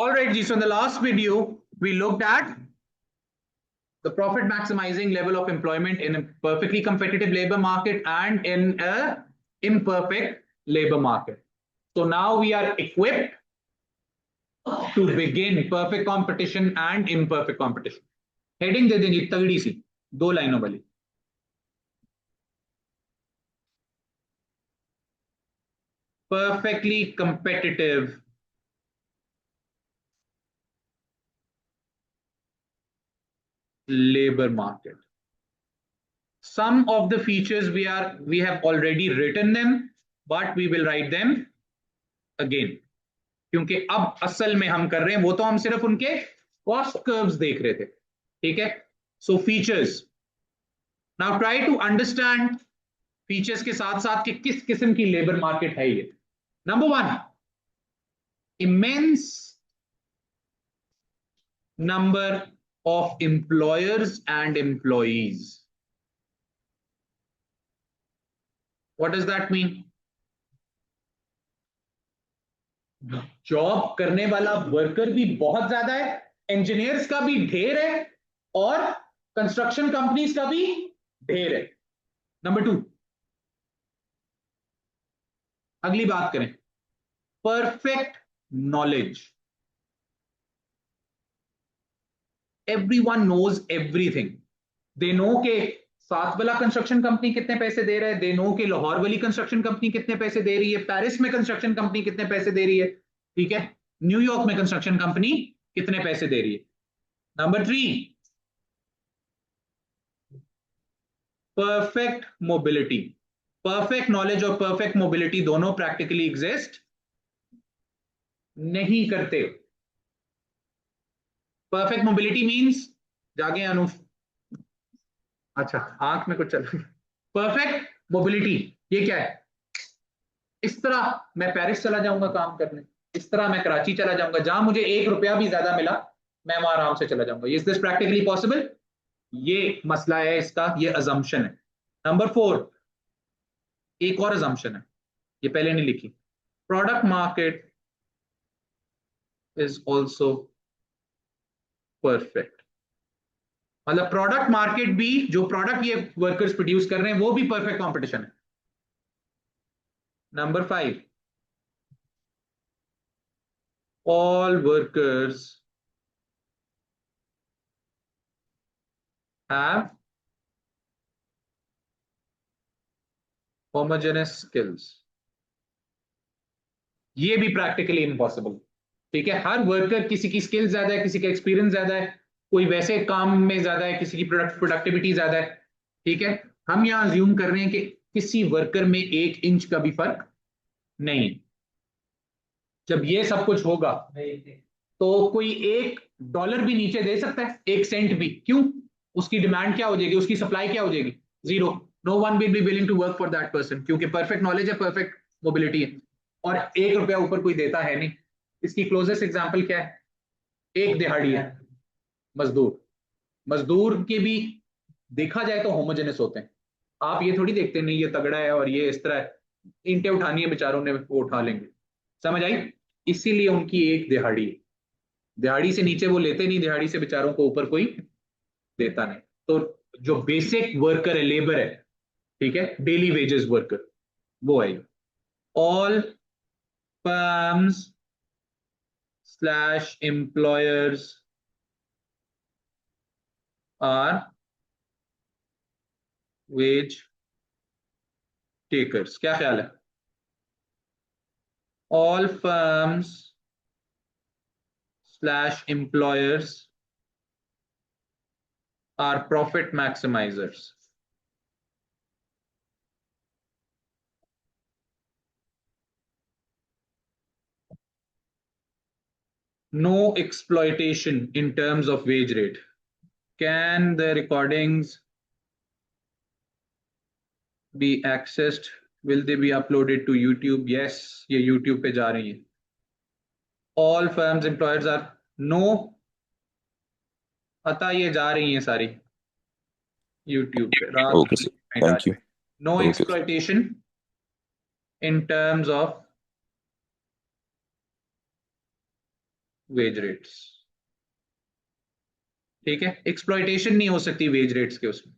All right, Ji. So in the last video, we looked at the profit maximizing level of employment in a perfectly competitive labor market and in a imperfect labor market. So now we are equipped to begin perfect competition and imperfect competition. Heading दे देंगे तगड़ी सी 2 लाइनों वाली. Perfectly competitive labor market. Some of the features we have already written them, but we will write them again. क्योंकि अब असल में हम कर रहे हैं वो तो हम सिर्फ उनके कॉस्ट कर्व्स देख रहे थे. ठीक है. So features. Now try to understand features के साथ साथ कि किस किस्म की लेबर मार्केट है ये. Number 1, immense number of employers and employees. What does that mean? Job करने वाला वर्कर भी बहुत ज्यादा है, इंजीनियर्स का भी ढेर है और कंस्ट्रक्शन कंपनीज का भी ढेर है. नंबर 2, अगली बात करें, perfect knowledge. Everyone knows everything. They know के साथ वाला कंस्ट्रक्शन कंपनी कितने पैसे दे रहा है, दे नो के लाहौर वाली कंस्ट्रक्शन कंपनी कितने पैसे दे रही है, पेरिस में कंस्ट्रक्शन कंपनी कितने पैसे दे रही है, ठीक है, न्यूयॉर्क में कंस्ट्रक्शन कंपनी कितने पैसे दे रही है. Number 3, perfect mobility. Perfect knowledge और परफेक्ट मोबिलिटी दोनों प्रैक्टिकली एग्जिस्ट नहीं करते. परफेक्ट मोबिलिटी मींस जागे अनु, अच्छा आंख में कुछ चल रहा है. परफेक्ट मोबिलिटी ये क्या है? इस तरह मैं पेरिस चला जाऊंगा काम करने, इस तरह मैं कराची चला जाऊंगा, जहां मुझे 1 रुपया भी ज्यादा मिला मैं वहां आराम से चला जाऊंगा. Is this practically possible? ये मसला है इसका, ये अजम्पशन है. नंबर 4, एक और अजम्पशन है, ये पहले नहीं लिखी. Product market is also perfect. मतलब प्रोडक्ट मार्केट भी, जो प्रोडक्ट ये वर्कर्स प्रोड्यूस कर रहे हैं वो भी परफेक्ट कंपटीशन है. Number 5, all workers have homogeneous skills. ये भी प्रैक्टिकली इम्पॉसिबल. ठीक है, हर वर्कर, किसी की स्किल ज्यादा है, किसी का एक्सपीरियंस ज्यादा है, कोई वैसे काम में ज्यादा है, किसी की प्रोडक्टिविटी ज्यादा है. ठीक है, हम यहां अज्यूम कर रहे हैं कि किसी वर्कर में 1 इंच का भी फर्क नहीं. जब ये सब कुछ होगा तो कोई $1 भी नीचे दे सकता है, 1 सेंट भी. क्यों? उसकी डिमांड क्या हो जाएगी, उसकी सप्लाई क्या हो जाएगी? Zero. No one will be willing to work for that person, क्योंकि परफेक्ट नॉलेज है, परफेक्ट मोबिलिटी है और 1 रुपया ऊपर कोई देता है नहीं. इसकी क्लोजेस्ट एग्जांपल क्या है? एक दिहाड़ी है, मजदूर. मजदूर के भी देखा जाए तो होमोजेनस होते हैं. आप ये थोड़ी देखते नहीं ये तगड़ा है और ये इस तरह है, ईंटें उठानी है बेचारों ने, वो उठा लेंगे. समझ आई? इसीलिए उनकी एक दिहाड़ी है. दिहाड़ी से नीचे वो लेते नहीं, दिहाड़ी से बेचारों को ऊपर कोई देता नहीं. तो जो बेसिक वर्कर है, लेबर है, ठीक है, डेली वेजेस वर्कर, वो है. All firms slash employers are wage takers. क्या ख्याल है? All firms slash employers are profit maximizers. No exploitation in terms of wage rate. Can the recordings be accessed? Will they be uploaded to YouTube? Yes, ये YouTube पे जा रही है. All firms employers are no. अतः ये जा रही हैं सारी YouTube पे. Okay, sir. Thank you. No Okay, exploitation in terms of wage rates. ठीक है, एक्सप्लॉइटेशन नहीं हो सकती वेज रेट्स के उसमें।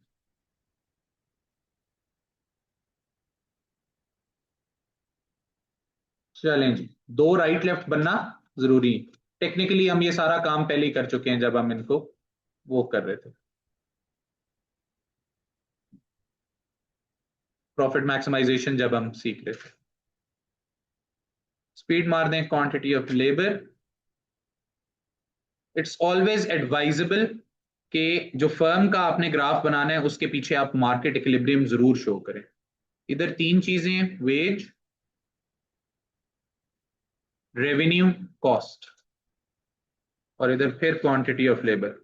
चलें जी, दो राइट लेफ्ट बनना जरूरी है। टेक्निकली हम ये सारा काम पहले ही कर चुके हैं जब हम इनको वो कर रहे थे, प्रॉफिट मैक्सिमाइजेशन जब हम सीख रहे थे। स्पीड मार दें, quantity of labour. It's always advisable कि जो फर्म का आपने ग्राफ बनाना है उसके पीछे आप मार्केट इक्विलिब्रियम जरूर शो करें। इधर तीन चीजें हैं, वेज, रेवेन्यू, कॉस्ट, और इधर फिर क्वांटिटी ऑफ लेबर।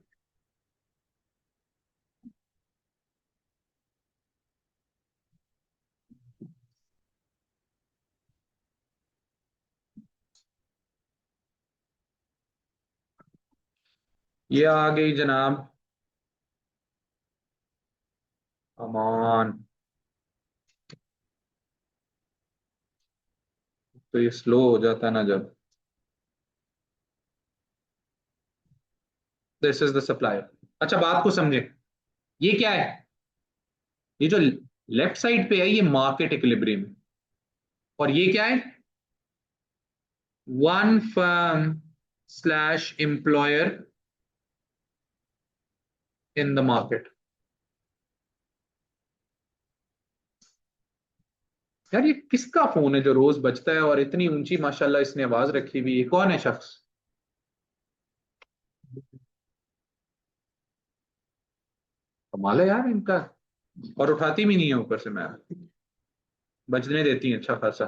ये आ गई जनाब, अमान। तो ये स्लो हो जाता है ना जब, दिस इज द सप्लायर। अच्छा बात को समझे, ये क्या है, ये जो लेफ्ट साइड पे है ये मार्केट इक्विलिब्रियम, और ये क्या है, one firm slash employer in the market. यार ये किसका फोन है जो रोज बजता है और इतनी ऊंची माशाल्लाह इसने आवाज रखी हुई है, कौन है शख्स? कमाल है यार इनका, और उठाती भी नहीं है ऊपर से, मैं बजने देती है अच्छा खासा।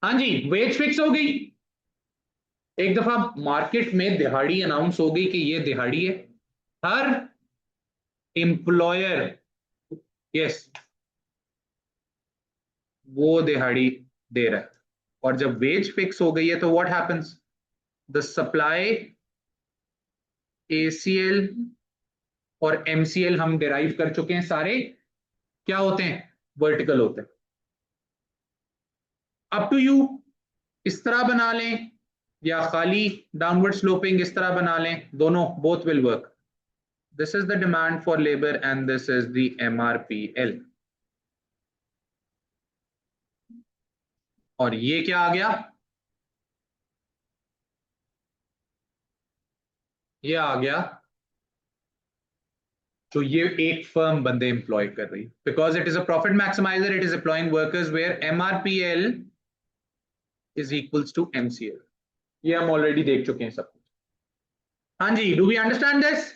हाँ जी, वेज फिक्स हो गई। एक दफा मार्केट में दिहाड़ी अनाउंस हो गई कि ये दिहाड़ी है, हर एम्प्लॉयर, यस, वो दिहाड़ी दे रहा है। और जब वेज फिक्स हो गई है तो what happens, the supply, ACL और एमसीएल हम डिराइव कर चुके हैं सारे, क्या होते हैं, वर्टिकल होते हैं। अप टू यू, इस तरह बना लें या खाली डाउनवर्ड स्लोपिंग इस तरह बना लें, दोनों both will work. This is the demand for labour and this is the MRPL. और ये क्या आ गया, ये आ गया तो ये एक फर्म बंदे एम्प्लॉय कर रही, because it is a profit maximiser, it is employing workers where MRPL is equals to MCL. ये हम ऑलरेडी देख चुके हैं सब कुछ। हाँ जी, do we understand this,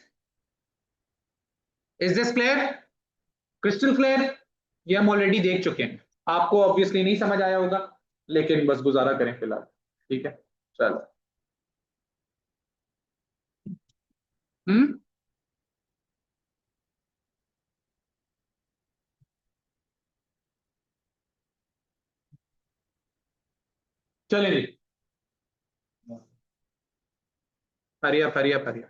is this clear, crystal clear? ये हम ऑलरेडी देख चुके हैं, आपको ऑब्वियसली नहीं समझ आया होगा, लेकिन बस गुजारा करें फिलहाल। ठीक है, चलो। हम्म, चलें जी, हरिया हरिया हरिया।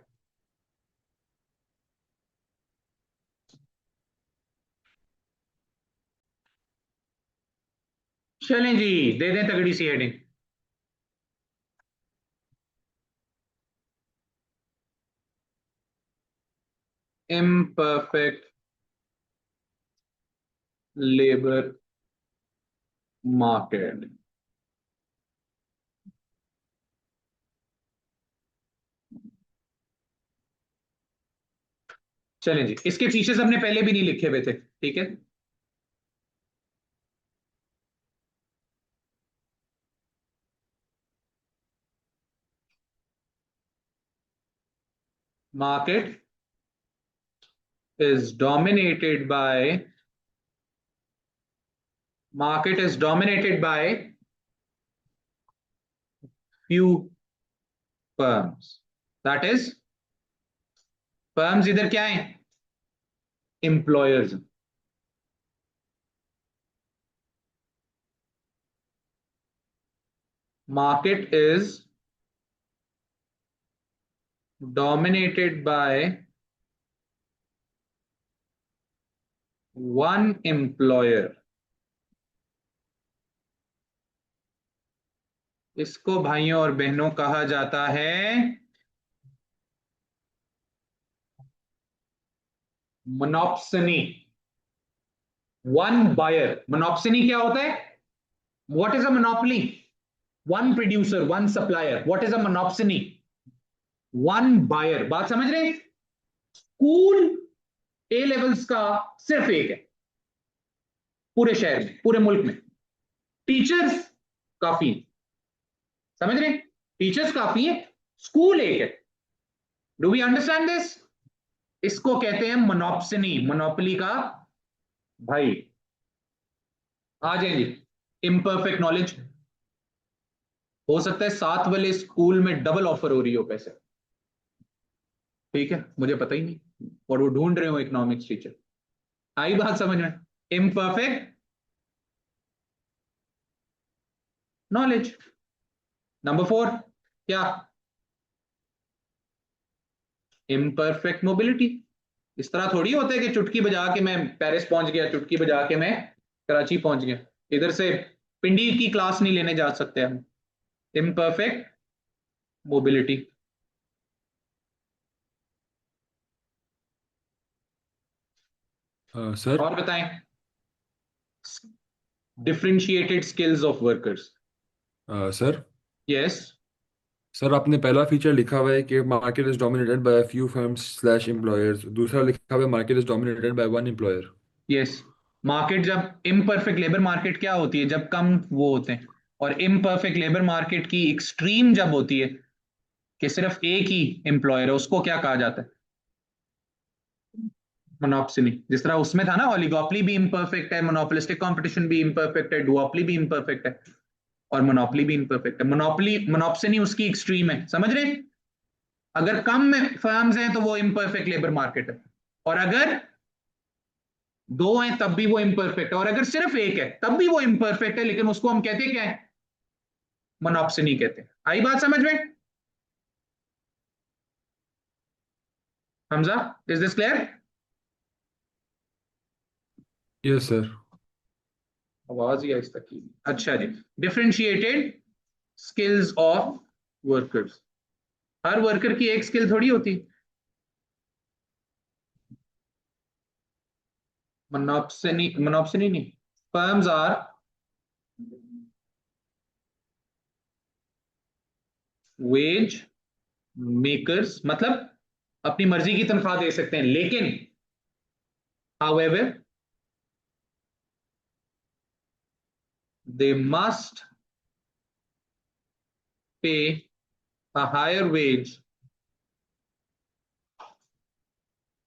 चलें जी, दे दें तगड़ी सी हेडिंग, इम्परफेक्ट लेबर मार्केट। चलें जी, इसके फीचर्स हमने पहले भी नहीं लिखे हुए थे, ठीक है। Market is dominated by, market is dominated by few firms. That is, firms इधर क्या है, employers. Market is dominated by one employer. इसको भाइयों और बहनों कहा जाता है मोनोप्सनी। One buyer. मोनोप्सनी क्या होता है? What is a monopoly? One producer, one supplier. What is a monopsony? One buyer. बात समझ रहे हैं? स्कूल ए लेवल्स का सिर्फ एक है पूरे शहर में, पूरे मुल्क में। टीचर्स काफी है। समझ रहे हैं? टीचर्स काफी है, स्कूल एक है। Do we understand this? इसको कहते हैं मोनोप्सनी, मोनोपोली का भाई। आ जाए जी। Imperfect knowledge. हो सकता है साथ वाले स्कूल में डबल ऑफर हो रही हो पैसे। ठीक है, मुझे पता ही नहीं, और वो ढूंढ रहे हो इकोनॉमिक्स टीचर। आई बात समझ में? Imperfect knowledge. नंबर फोर क्या? Imperfect mobility. इस तरह थोड़ी होता है कि चुटकी बजा के मैं पेरिस पहुंच गया, चुटकी बजा के मैं कराची पहुंच गया। इधर से पिंडी की क्लास नहीं लेने जा सकते हम। Imperfect mobility. सर। और बताएं। Differentiated skills of workers. Sir. Yes. Sir, आपने पहला फीचर लिखा हुआ है कि market is dominated by few firms slash employers, दूसरा लिखा हुआ है market is dominated by one employer. Yes. Market जब इम्परफेक्ट लेबर मार्केट क्या होती है? जब कम वो होते हैं। और इम्परफेक्ट लेबर मार्केट की एक्सट्रीम जब होती है कि सिर्फ एक ही एम्प्लॉयर है, उसको क्या कहा जाता है? मोनोप्सनी। जिस तरह उसमें था ना, ओलिगोपली भी इम्परफेक्ट है, मोनोपोलिस्टिक कंपटीशन भी इम्परफेक्ट है, डुओपली भी इम्परफेक्ट है, और मोनोपोली भी इम्परफेक्ट है। मोनोपोली, मोनोप्सनी उसकी एक्सट्रीम है। समझ रहे हैं? अगर कम में फर्म्स हैं तो वो इम्परफेक्ट लेबर मार्केट है, और अगर दो हैं तब भी वो इम्परफेक्ट है, और अगर सिर्फ एक है तब भी वो इम्परफेक्ट है, लेकिन उसको हम कहते हैं क्या है? मोनोप्सनी कहते हैं। आई बात समझ में? Hamza, is this clear? Yes sir. आवाज ही आज तक की। अच्छा जी। Differentiated skills of workers. हर वर्कर की एक स्किल थोड़ी होती। मोनोप्सनी, मोनोप्सनी नहीं। फर्म्स आर वेज मेकर्स, मतलब अपनी मर्जी की तनख्वाह दे सकते हैं, लेकिन however they must pay a higher wage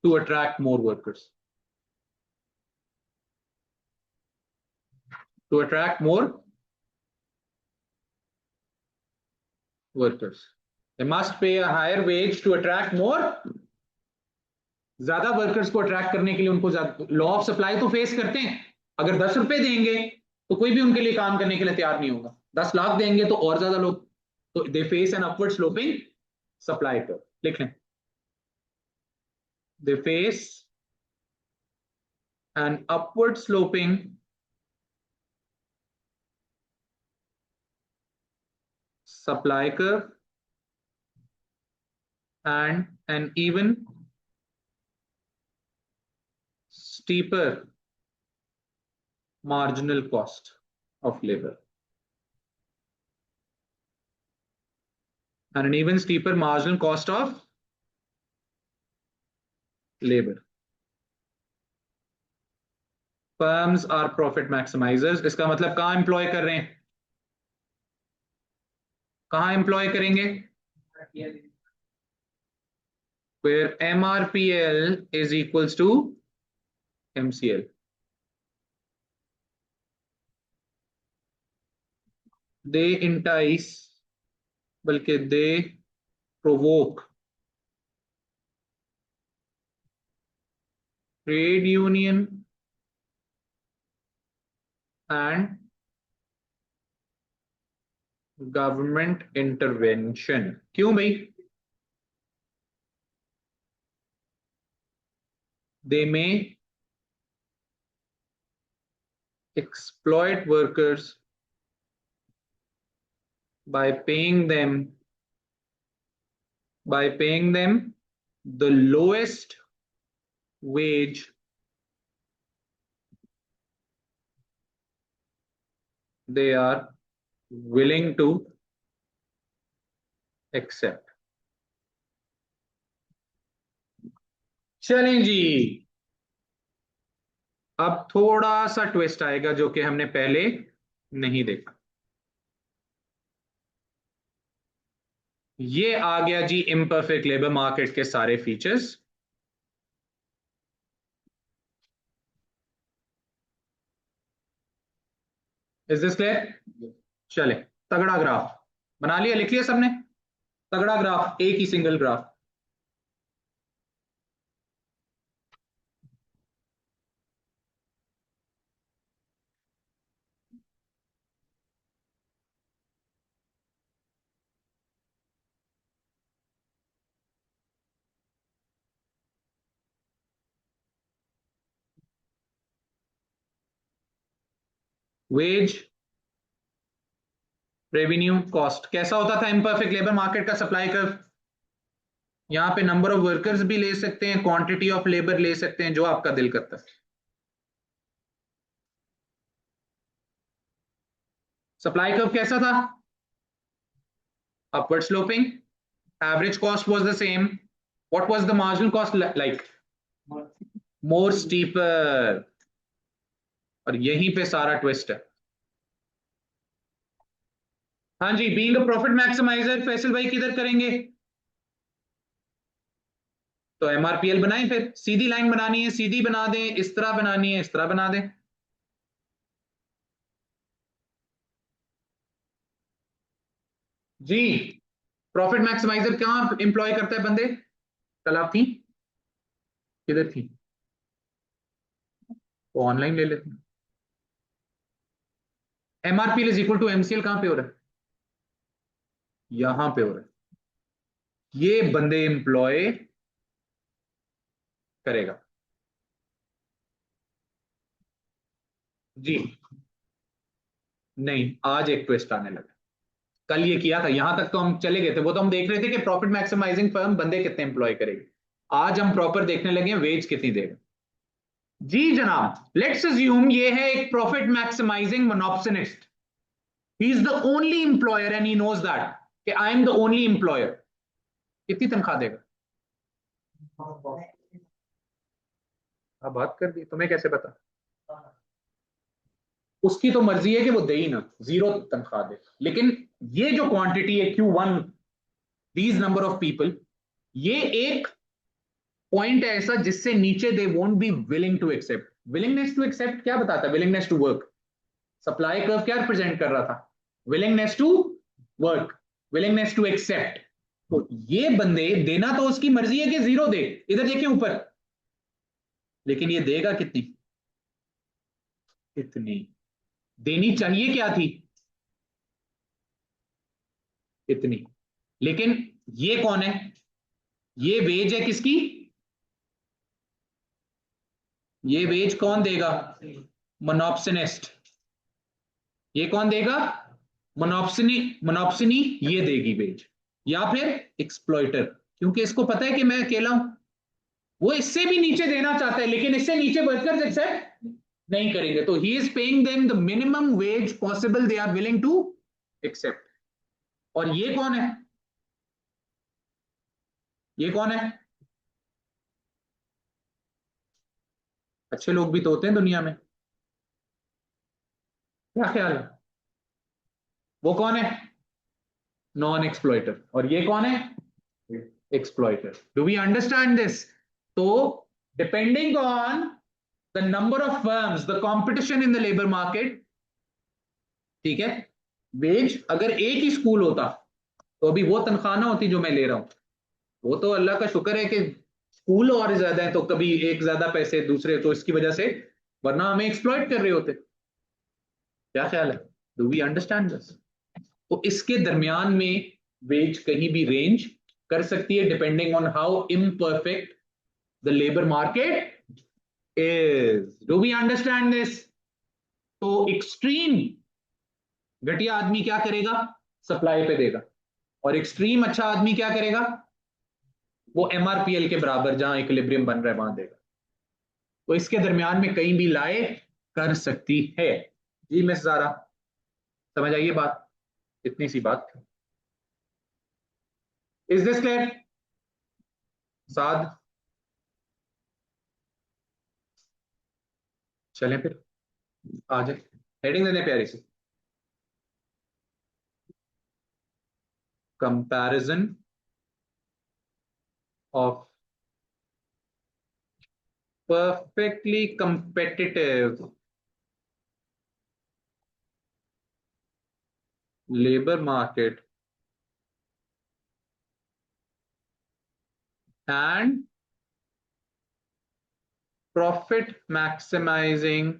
to attract more workers. To attract more workers. They must pay a higher wage to attract more. ज्यादा वर्कर्स को अट्रैक्ट करने के लिए उनको लॉ ऑफ सप्लाई तो फेस करते हैं। अगर 10 रुपए देंगे तो कोई भी उनके लिए काम करने के लिए तैयार नहीं होगा। 10 लाख देंगे तो और ज्यादा लोग। तो they face an upward sloping supply curve. लिख लें। They face an upward sloping supply curve and an even steeper marginal cost of labor, and an even steeper marginal cost of labor. Firms are profit maximizers. इसका मतलब कहाँ employ कर रहे हैं? कहाँ employ करेंगे? where MRPL is equals to MCL. They entice, बल्कि they provoke trade union and government intervention. क्यों भाई? दे में exploit workers by paying them the lowest wage they are willing to accept. चलें जी, अब थोड़ा सा ट्विस्ट आएगा जो कि हमने पहले नहीं देखा। ये आ गया जी इम्परफेक्ट लेबर मार्केट के सारे फीचर्स। Is this clear? चले, तगड़ा ग्राफ बना लिया, लिख लिया सबने? तगड़ा ग्राफ, एक ही single graph. Wage, revenue, cost कैसा होता था इम्परफेक्ट लेबर मार्केट का सप्लाई कर्व? यहां पे नंबर ऑफ वर्कर्स भी ले सकते हैं, क्वांटिटी ऑफ लेबर ले सकते हैं, जो आपका दिल करता है। सप्लाई कर्व कैसा था? Upward sloping, average cost was the same, what was the marginal cost like? More steeper. और यहीं पे सारा ट्विस्ट है। हाँ जी, being a profit maximiser Faisal भाई किधर करेंगे? तो एमआरपीएल बनाएं, फिर सीधी लाइन बनानी है सीधी बना दें, इस तरह बनानी है इस तरह बना दें। जी, प्रॉफिट मैक्सिमाइजर कहां इंप्लॉय करता है बंदे? कल आप थी, किधर थी? वो ऑनलाइन ले लेते हैं। MRPL is equal to MCL कहां पे हो रहा है? यहां पे हो रहा है। ये बंदे इंप्लॉय करेगा जी। नहीं, आज एक ट्विस्ट आने लगा। कल ये किया था, यहां तक तो हम चले गए थे, वो तो हम देख रहे थे कि प्रॉफिट मैक्सिमाइजिंग फर्म बंदे कितने इंप्लॉय करेगी। आज हम प्रॉपर देखने लगे हैं वेज कितनी देगा। जी जनाब, लेट्स अज्यूम ये है एक profit maximising monopolist. He is the only employer and he knows that कि I am the only employer. कितनी तनख्वाह देगा? अब बात कर दी, तुम्हें कैसे पता? उसकी तो मर्जी है कि वो दे ही ना, जीरो तनख्वाह दे। लेकिन ये जो क्वांटिटी है Q1, these number of people, ये एक पॉइंट है ऐसा जिससे नीचे they won't be willing to accept. Willingness to accept क्या बताता है? Willingness to work. Supply curve क्या रिप्रेजेंट कर रहा था? Willingness to work, willingness to accept. तो ये बंदे, देना तो उसकी मर्जी है कि जीरो दे, इधर देखें ऊपर, लेकिन ये देगा कितनी? इतनी। देनी चाहिए क्या थी? इतनी। लेकिन ये कौन है? ये वेज है किसकी? ये वेज कौन देगा? मोनोप्सनिस्ट। ये कौन देगा? मोनोप्सनी। मोनोप्सनी ये देगी वेज, या फिर एक्सप्लॉइटर, क्योंकि इसको पता है कि मैं अकेला हूं। वो इससे भी नीचे देना चाहता है, लेकिन इससे नीचे वर्कर्स एक्सेप्ट नहीं करेंगे, तो he is paying them the minimum wage possible they are willing to accept. और ये कौन है? ये कौन है? अच्छे लोग भी तो होते हैं दुनिया में, क्या ख्याल है? वो कौन है? Non exploiter. और ये कौन है? Exploiter. Do we understand this? तो depending on the number of firms, the competition in the labour market, ठीक है, वेज अगर एक ही स्कूल होता तो अभी वो तनख्वाह ना होती जो मैं ले रहा हूं। वो तो अल्लाह का शुक्र है कि स्कूल और ज्यादा है, तो कभी एक ज्यादा पैसे दूसरे, तो इसकी वजह से, वरना हमें एक्सप्लॉइट कर रहे होते। क्या ख्याल है? Do we understand this? तो इसके दरमियान में वेज कहीं भी रेंज कर सकती है, depending on how imperfect the labour market is. Do we understand this? तो एक्सट्रीम घटिया आदमी क्या करेगा? सप्लाई पे देगा, और एक्सट्रीम अच्छा आदमी क्या करेगा, वो एमआरपीएल के बराबर जहां इक्विलिब्रियम बन रहा है वहां देगा। तो इसके दरमियान में कहीं भी लाए कर सकती है। जी मिस जारा, समझ आइए बात, इतनी सी बात। Is this clear? साद, चलें फिर, आ जाए, हेडिंग देने प्यारी सी, comparison of perfectly competitive labor market and profit maximizing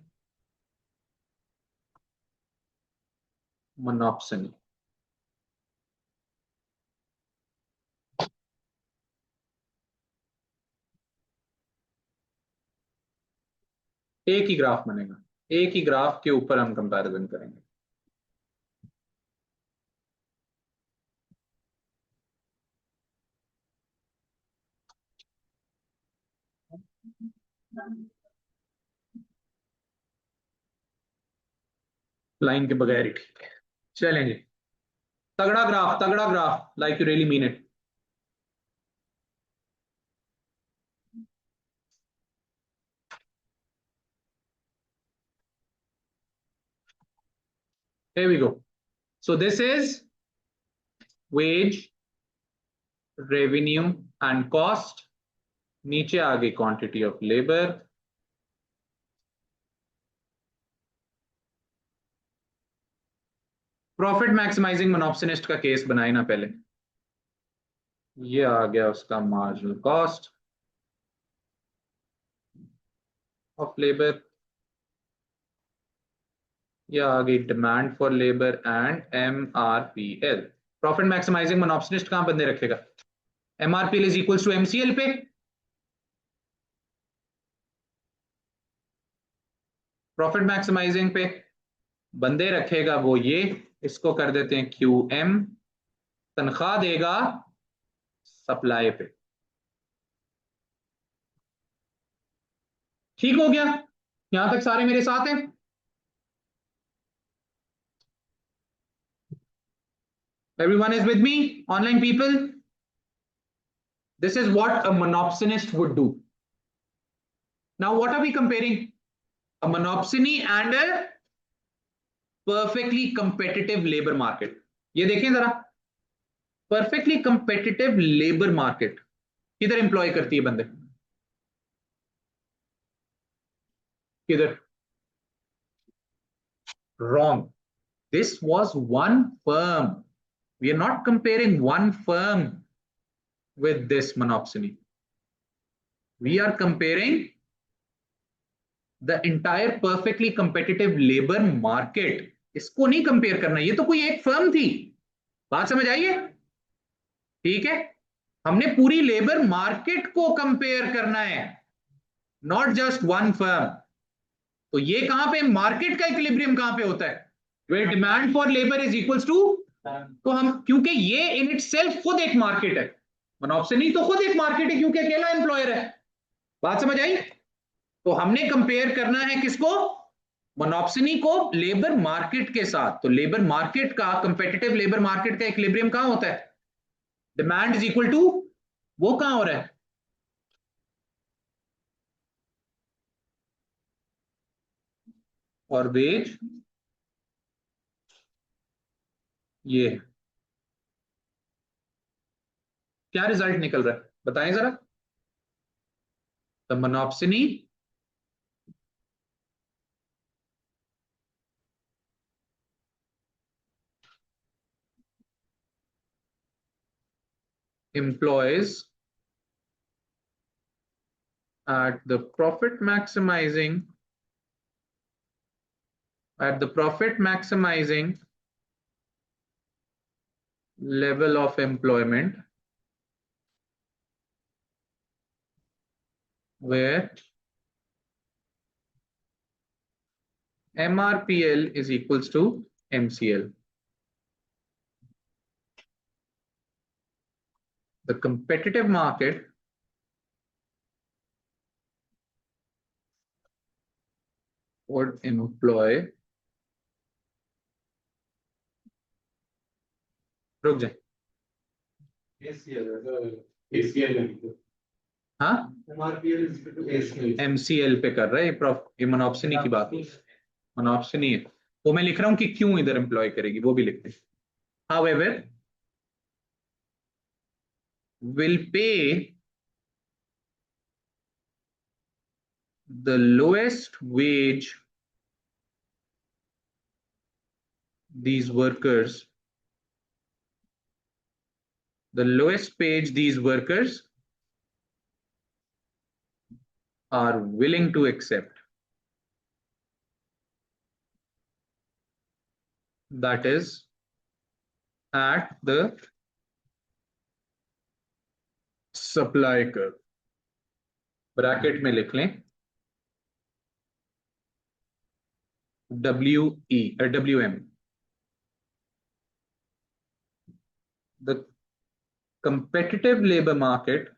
monopsony। एक ही ग्राफ बनेगा, एक ही ग्राफ के ऊपर हम कंपैरिजन करेंगे। लाइन के बगैर ही ठीक है, चलेंगे। तगड़ा graph, like you really mean it. Here we go. So this is wage, revenue and cost, नीचे आ गई quantity of labour, profit maximising monopsonist का केस बनाए ना पहले, ये आ गया उसका मार्जिनल कॉस्ट ऑफ लेबर, या आ गई demand for labour and MRPL. Profit maximising monopsonist कहां बंदे रखेगा, MRPL is equals to MCL पे, प्रॉफिट मैक्सिमाइजिंग पे बंदे रखेगा वो ये, इसको कर देते हैं क्यू एम, तनख्वाह देगा सप्लाई पे। ठीक हो गया, यहां तक सारे मेरे साथ हैं? Everyone is with me, online people? This is what a monopsonist would do. Now, what are we comparing? A monopsony and a perfectly competitive labor market. ये देखें जरा, perfectly competitive labor market किधर एम्प्लॉय करती है बंदे, किधर? Wrong. This was one firm. We are not comparing one firm with this monopsony. We are comparing the entire perfectly competitive labour market. इसको नहीं कंपेयर करना, ये तो कोई एक फर्म थी, बात समझ आई है? ठीक है, हमने पूरी लेबर मार्केट को कंपेयर करना है, नॉट जस्ट वन फर्म। तो ये कहां पे मार्केट का इक्विलिब्रियम कहां पे होता है, where demand for labour is equals to, तो हम, क्योंकि ये इन इट सेल्फ खुद एक मार्केट है, मोनोप्सोनी तो खुद एक मार्केट है क्योंकि अकेला एम्प्लॉयर है, बात समझ आई? तो हमने कंपेयर करना है किसको, मोनोप्सनी को लेबर मार्केट के साथ। तो लेबर मार्केट का, कंपेटिटिव लेबर मार्केट का इक्विलिब्रियम कहां होता है, डिमांड इज इक्वल टू, वो कहां हो रहा है, और वेज ये है। क्या रिजल्ट निकल रहा है बताएं जरा, the मोनोप्सनी employs at the profit maximizing level of employment where MRPL is equals to MCL। the competitive market would employ, रुक जाए, हाँ MCL पे कर रहा है ये मोनोप्सनी की बात, मोनोप्सनी है वो मैं लिख रहा हूँ कि क्यों इधर एम्प्लॉय करेगी वो भी लिखते हैं. However, will pay the lowest wage these workers, the lowest wage these workers are willing to accept. That is at the supply curve. Bracket में लिख लें WM. The competitive labor market,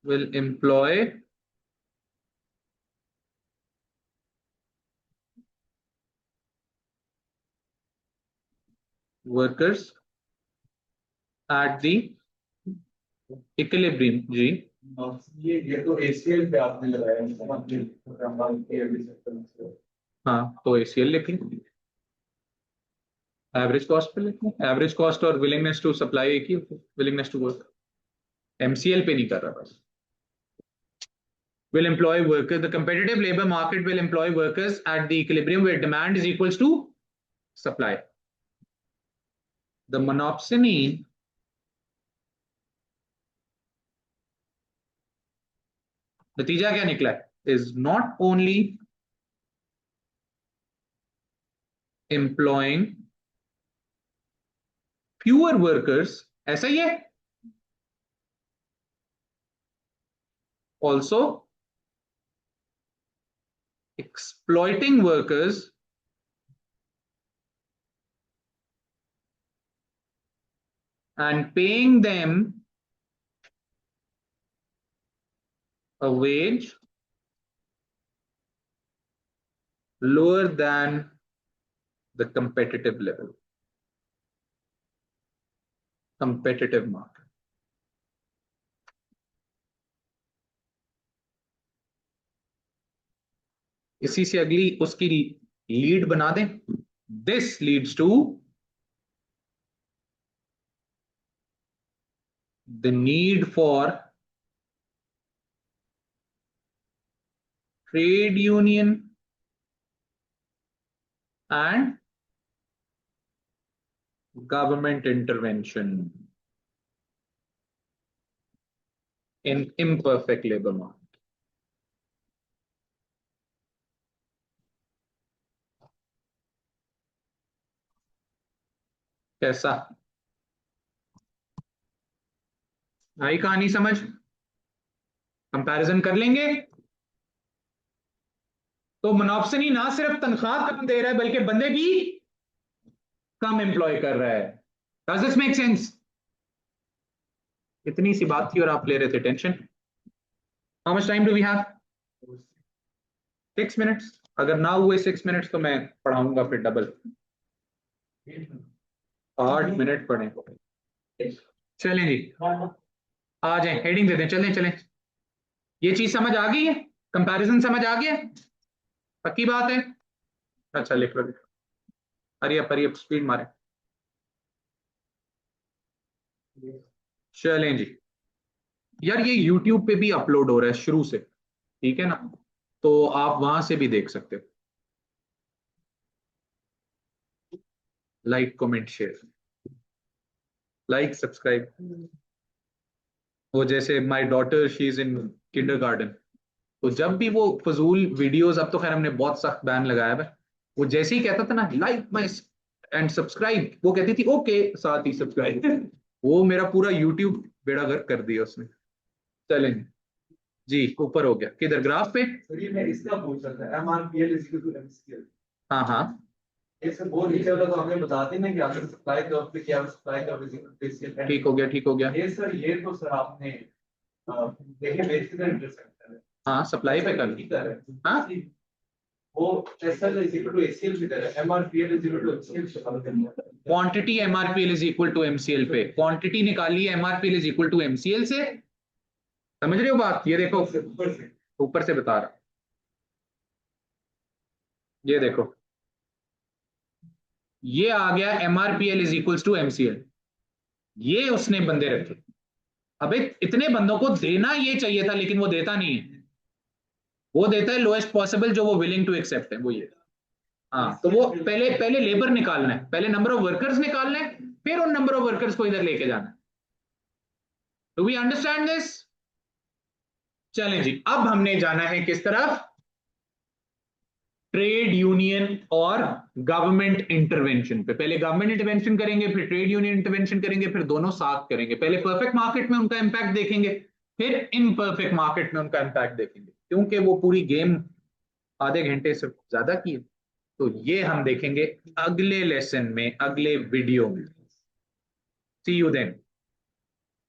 will employ workers at the equilibrium. जी ये तो ACL पे आपने लगाया हाँ, तो ACL लिखें, एवरेज कॉस्ट पे लिखें, एवरेज कॉस्ट और विलिंगनेस टू सप्लाई एक ही, विलिंगनेस टू वर्क. MCL पे नहीं कर रहा बस. Will employ workers, the competitive labor market will employ workers at the equilibrium where demand is equals to supply. The monopsony नतीजा क्या निकला है, is not only employing fewer workers, ऐसा ही है, also exploiting workers and paying them a wage lower than the competitive level, competitive market. इसी से अगली उसकी लीड बना दें. This leads to the need for trade union and government intervention in imperfect labor market. कैसा आई कहानी समझ, comparison कर लेंगे. तो मोनोप्सनी ना सिर्फ तनख्वाह कम दे रहा है बल्कि बंदे भी कम एम्प्लॉय कर रहा है. Does this make sense? इतनी सी बात थी और आप ले रहे थे tension. How much time do we have? 6 minutes. अगर ना हुए 6 minutes तो मैं पढ़ाऊंगा फिर डबल. 8 मिनट पढ़े. चलें जी, आ जाए, हेडिंग दे दें, चलें चलें. ये चीज समझ आ गई है, कंपैरिजन समझ आ गया, पक्की बात है. अच्छा लिख लो, हरियप स्पीड मारे. चलें जी यार, ये YouTube पे भी अपलोड हो रहा है शुरू से, ठीक है ना, तो आप वहां से भी देख सकते हो. Like comment share, like subscribe. वो जैसे my daughter she is in kindergarten, तो जब भी वो फजूल वीडियोस, अब तो खैर हमने बहुत सख्त बैन लगाया है, वो जैसे ही कहता था ना लाइक माय एंड सब्सक्राइब, वो कहती थी ओके साथ ही सब्सक्राइब. वो मेरा पूरा यूट्यूब बेड़ा गर्क कर दिया उसने. चलें जी, ऊपर हो गया, किधर ग्राफ पे. मैं इसका पूछ रहा था MRPL is equal to MCL. हाँ हाँ ये सब वो नीचे वाला तो हमें बताते ना कि आपने सप्लाई कर्व पे क्या सप्लाई कर्व ठीक हो गया, ठीक हो गया। ये सर, ये तो सर आपने देखिए बेसिक इंटरसेक्टर है। हाँ सप्लाई पे कर दी। हाँ वो SL is equal to ACL की तरह, MRPL is equal to HCL से हल करना है। Quantity MRPL is equal to MCL पे, क्वांटिटी निकाली है MRPL is equal to MCL से। समझ रहे हो बात? ये देखो ऊपर से ऊपर से बता रहा, ये देखो ये आ गया MRPL is equal to MCL. ये उसने बंदे रखे। अबे इतने बंदों को देना ये चाहिए था, लेकिन वो देता नहीं है। वो देता है लोएस्ट पॉसिबल जो वो विलिंग टू एक्सेप्ट है, वो ये। हाँ तो वो पहले पहले लेबर निकालना है, पहले नंबर ऑफ वर्कर्स निकालना है, फिर उन नंबर ऑफ वर्कर्स को इधर लेके जाना है। Do we understand this? चलें जी, अब हमने जाना है किस तरफ? ट्रेड यूनियन और गवर्नमेंट इंटरवेंशन पे। पहले गवर्नमेंट इंटरवेंशन करेंगे, फिर ट्रेड यूनियन इंटरवेंशन करेंगे, फिर दोनों साथ करेंगे। पहले परफेक्ट मार्केट में उनका इंपैक्ट देखेंगे, फिर इम्परफेक्ट मार्केट में उनका इंपैक्ट देखेंगे, क्योंकि वो पूरी गेम आधे घंटे से ज्यादा की है। तो ये हम देखेंगे अगले लेसन में, अगले वीडियो में। सी यू देन।